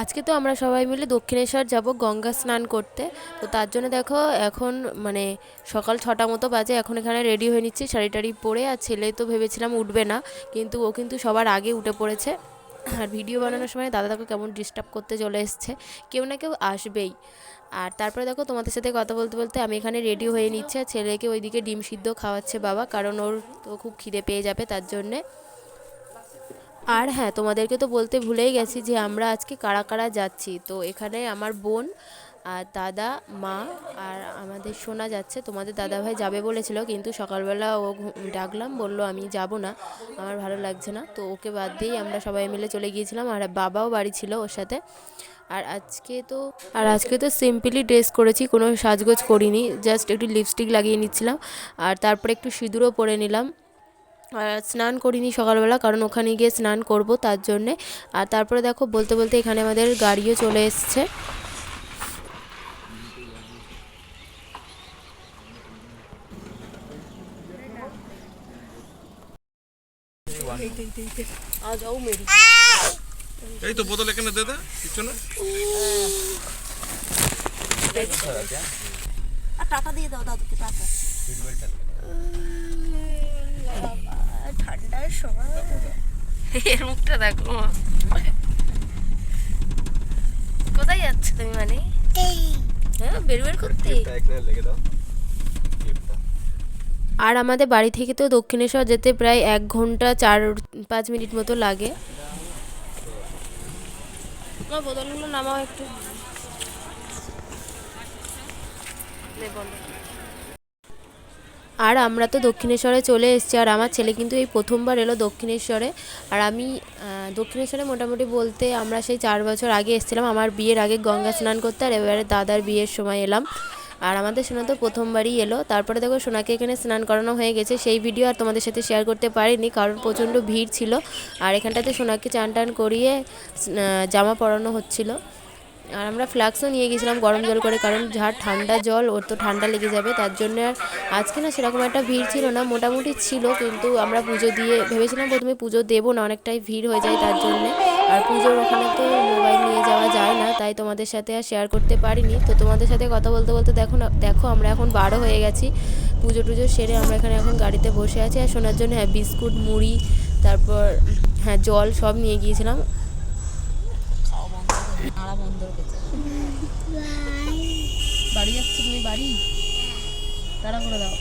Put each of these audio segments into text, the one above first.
আজকে তো আমরা সবাই মিলে দক্ষিণেশ্বর যাব গঙ্গা স্নান করতে। তো তার জন্য দেখো এখন মানে সকাল 6টা মতো বাজে। এখন এখানে রেডি হয়ে নিচ্ছি শাড়ি টাড়ি পরে। আর ছেলে তো ভেবেছিলাম উঠবে না, কিন্তু ও কিন্তু সবার আগে উঠে পড়েছে। আর ভিডিও বানানোর সময় দাদা দেখো কেমন ডিস্টার্ব করতে চলে এসছে। কেউ না কেউ আসবেই। আর তারপরে দেখো তোমাদের সাথে কথা বলতে বলতে আমি এখানে রেডি হয়ে নিচ্ছি। আর ছেলেকে ওইদিকে ডিম সিদ্ধ খাওয়াচ্ছে বাবা, কারণ ওর তো খুব খিদে পেয়ে যাবে তার জন্যে। আর হ্যাঁ, তোমাদেরকে তো বলতে ভুলেই গেছি যে আমরা আজকে কারা কারা যাচ্ছি। তো এখানে আমার বোন আর দাদা, মা আর আমাদের সোনা যাচ্ছে। তোমাদের দাদাভাই যাবে বলেছিল, কিন্তু সকালবেলা ও ডাকলাম, বলল আমি যাব না, আমার ভালো লাগছে না। তো ওকে বাদ দিয়েই আমরা সবাই মিলে চলে গিয়েছিলাম। আর বাবাও বাড়ি ছিল ওর সাথে। আর আজকে তো সিম্পলি ড্রেস করেছি, কোনো সাজগোজ করিনি, জাস্ট একটু লিপস্টিক লাগিয়ে নিচ্ছিলাম। আর তারপরে একটু সিঁদুরও পরে নিলাম। আর স্নান করিনি সকালবেলা, কারণ ওখানে গিয়ে স্নান করব তার জন্যে। আর তারপরে দেখো বলতে বলতে এখানে আমাদের গাড়িও চলে এসছে। এই তো বোতল এখানে দে দে পিছনে। টাকা দিয়ে দাও দাদুকে টাকা। ঠান্ডার সময় এর মুখটা দেখো। কোথায় যাচ্ছে তুমি? মানে হ্যাঁ, বের বের করতে। আর আমাদের বাড়ি থেকে তো দক্ষিণেশ্বর যেতে প্রায় 1 ঘন্টা 4-5 মিনিট মতো লাগে। আমার বোতলগুলো নামাও একটু। আর আমরা তো দক্ষিণেশ্বরে চলে এসেছি। আর আমার ছেলে কিন্তু এই প্রথমবার এলো দক্ষিণেশ্বরে। আর আমি দক্ষিণেশ্বরে মোটামুটি বলতে আমরা সেই 4 বছর আগে এসেছিলাম, আমার বিয়ের আগে গঙ্গা স্নান করতে। আর এবারে দাদার বিয়ের সময় এলাম। আর আমাদের সোনা তো প্রথমবারই এলো। তারপরে দেখো সোনাকে এখানে স্নান করানো হয়ে গেছে। সেই ভিডিও আর তোমাদের সাথে শেয়ার করতে পারিনি, কারণ প্রচণ্ড ভিড় ছিল। আর এখানটাতে সোনাকে চান টান করিয়ে জামা পরানো হচ্ছিল। আর আমরা ফ্লাক্সও নিয়ে গেছিলাম গরম জল করে, কারণ যার ঠান্ডা জল ওর তো ঠান্ডা লেগে যাবে তার জন্য। আর আজকে না সেরকম একটা ভিড় ছিল না, মোটামুটি ছিল, কিন্তু আমরা পুজো দিয়ে ভেবেছিলাম প্রথমে পুজো দেবো না, অনেকটাই ভিড় হয়ে যায় তার জন্যে। আর পুজোর ওখানে তো মোবাইল নিয়ে যাওয়া যায় না, তাই তোমাদের সাথে আর শেয়ার করতে পারিনি। তো তোমাদের সাথে কথা বলতে বলতে দেখো আমরা এখন 12 হয়ে গেছি। পুজো টুজো সেরে আমরা এখানে এখন গাড়িতে বসে আছি। আর শোনার জন্য হ্যাঁ বিস্কুট, মুড়ি, তারপর হ্যাঁ জল সব নিয়ে গিয়েছিলাম। বাড়ি যাচ্ছি, তুমি বাড়ি তাড়া করে দাও।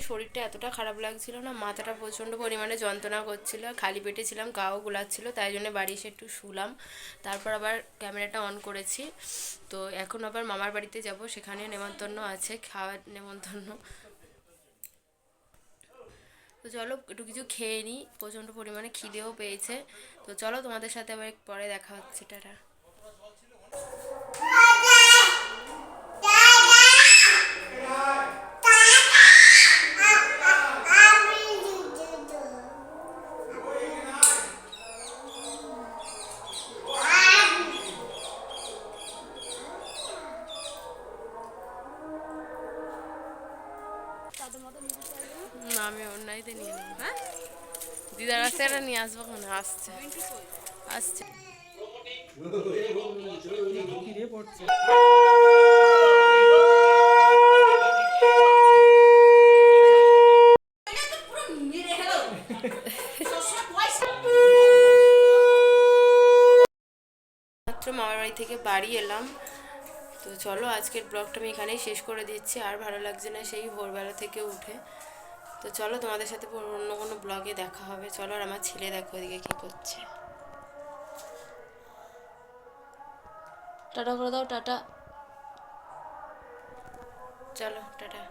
শরীরটা এতটা খারাপ লাগছিল না, মাথাটা প্রচণ্ড পরিমাণে যন্ত্রণা করছিল, খালি পেটে ছিলাম, গাও গোলাচ্ছিল, তাই জন্য বাড়ি এসে একটু শুলাম। তারপর আবার ক্যামেরাটা অন করেছি। তো এখন আবার মামার বাড়িতে যাব, সেখানে নেমন্তন্ন আছে, খাওয়ার নেমন্তন্ন। তো চলো একটু কিছু খেয়ে নিই, প্রচণ্ড পরিমাণে খিদেও পেয়েছে। তো চলো তোমাদের সাথে আবার পরে দেখা হচ্ছে, টাটা। না, আমি অন্যায়তে নিয়ে নেবো। হ্যাঁ, দিদার কাছে একটা নিয়ে আসবো, কোনো আসছে আসছে। মাত্র মামার বাড়ি থেকে বাড়ি এলাম। তো চলো আজকের ব্লগটা আমি এখানেই শেষ করে দিচ্ছি, আর ভালো লাগছে না সেই ভোরবেলা থেকে উঠে। তো চলো তোমাদের সাথে অন্য কোনো ব্লগে দেখা হবে। চলো, আর আমার ছেলে দেখো এদিকে কী করছে। টাটা করে দাও, টাটা। চলো টাটা।